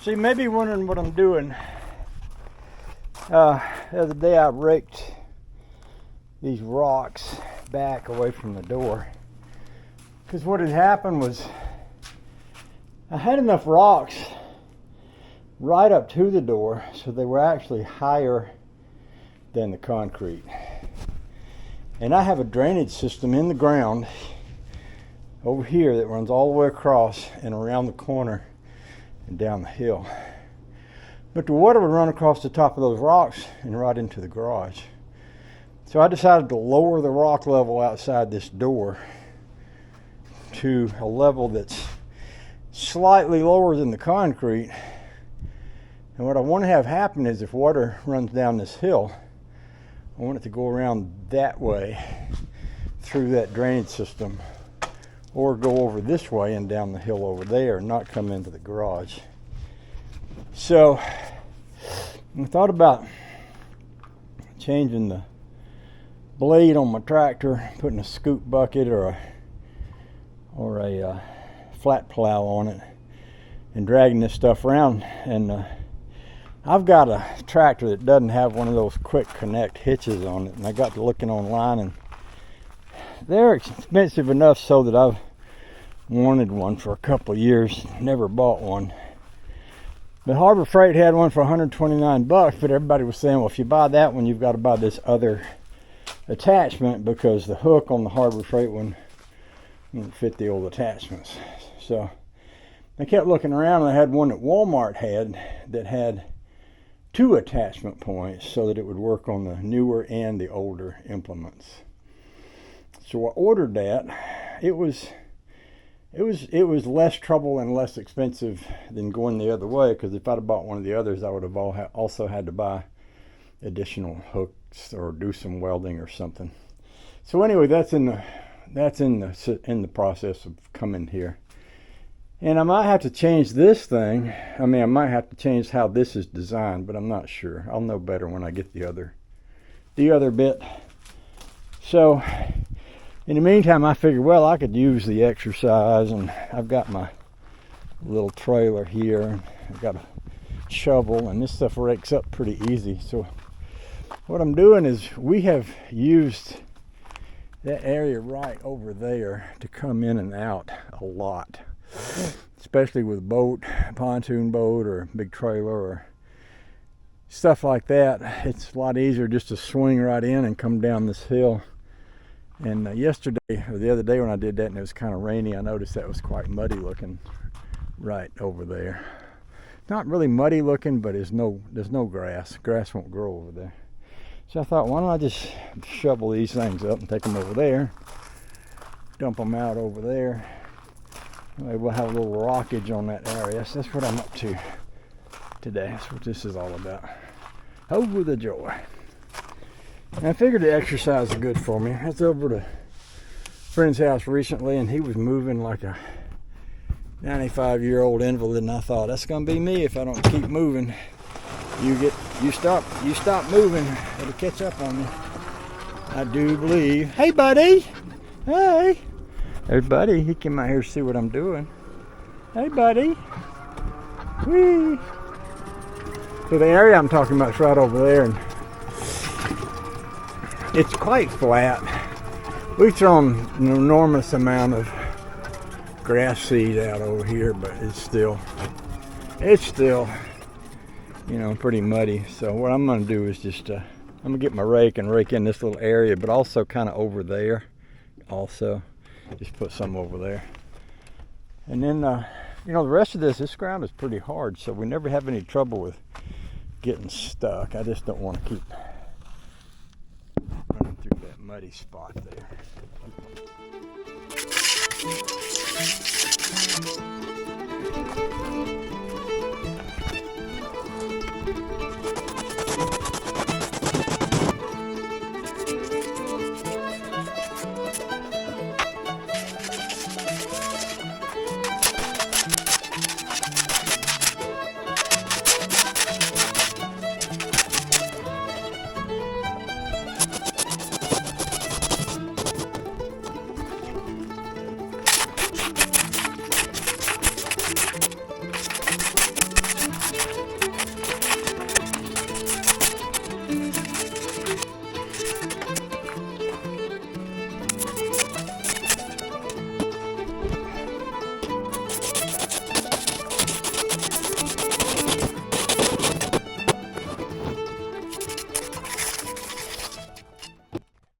See, maybe wondering what I'm doing. The other day I raked these rocks back away from the door. Because what had happened was I had enough rocks right up to the door so they were actually higher than the concrete. And I have a drainage system in the ground over here that runs all the way across and around the corner and down the hill. But the water would run across the top of those rocks and right into the garage. So I decided to lower the rock level outside this door to a level that's slightly lower than the concrete. And what I want to have happen is if water runs down this hill, I want it to go around that way through that drainage system, or go over this way and down the hill over there and not come into the garage. So I thought about changing the blade on my tractor, putting a scoop bucket or a flat plow on it and dragging this stuff around. And I've got a tractor that doesn't have one of those quick connect hitches on it, and I got to looking online, and they're expensive enough so that I've wanted one for a couple of years, never bought one. The Harbor Freight had one for $129, but everybody was saying, well, if you buy that one, you've got to buy this other attachment because the hook on the Harbor Freight one won't fit the old attachments. So I kept looking around, and I had one that Walmart had that had 2 attachment points so that it would work on the newer and the older implements. So I ordered that. It was less trouble and less expensive than going the other way, because if I'd have bought one of the others, I would have also had to buy additional hooks or do some welding or something. So anyway, that's in the process of coming here. And I might have to change this thing. I might have to change how this is designed, but I'm not sure. I'll know better when I get the other bit. So in the meantime, I figured, well, I could use the exercise, and I've got my little trailer here. I've got a shovel, and this stuff rakes up pretty easy. So what I'm doing is we have used that area right over there to come in and out a lot, especially with a boat, pontoon boat, or big trailer, or stuff like that. It's a lot easier just to swing right in and come down this hill. And yesterday, or the other day when I did that and it was kind of rainy, I noticed that was quite muddy looking right over there. Not really muddy looking, but there's no grass. Grass won't grow over there. So I thought, why don't I just shovel these things up and take them over there, dump them out over there. Maybe we'll have a little rockage on that area. So that's what I'm up to today. That's what this is all about. Over the joy. And I figured the exercise is good for me. I was over to a friend's house recently, and he was moving like a 95-year-old invalid, and I thought, that's gonna be me if I don't keep moving. You stop moving, it'll catch up on you. I do believe. Hey, buddy. Hey. Hey, buddy. He came out here to see what I'm doing. Hey, buddy. Whee. So the area I'm talking about is right over there, and it's quite flat. We've thrown an enormous amount of grass seed out over here, but it's still pretty muddy. So what I'm going to do is just I'm going to get my rake and rake in this little area, but also kind of over there also. Just put some over there. And then the rest of this ground is pretty hard, so we never have any trouble with getting stuck. I just don't want to keep running through that muddy spot there.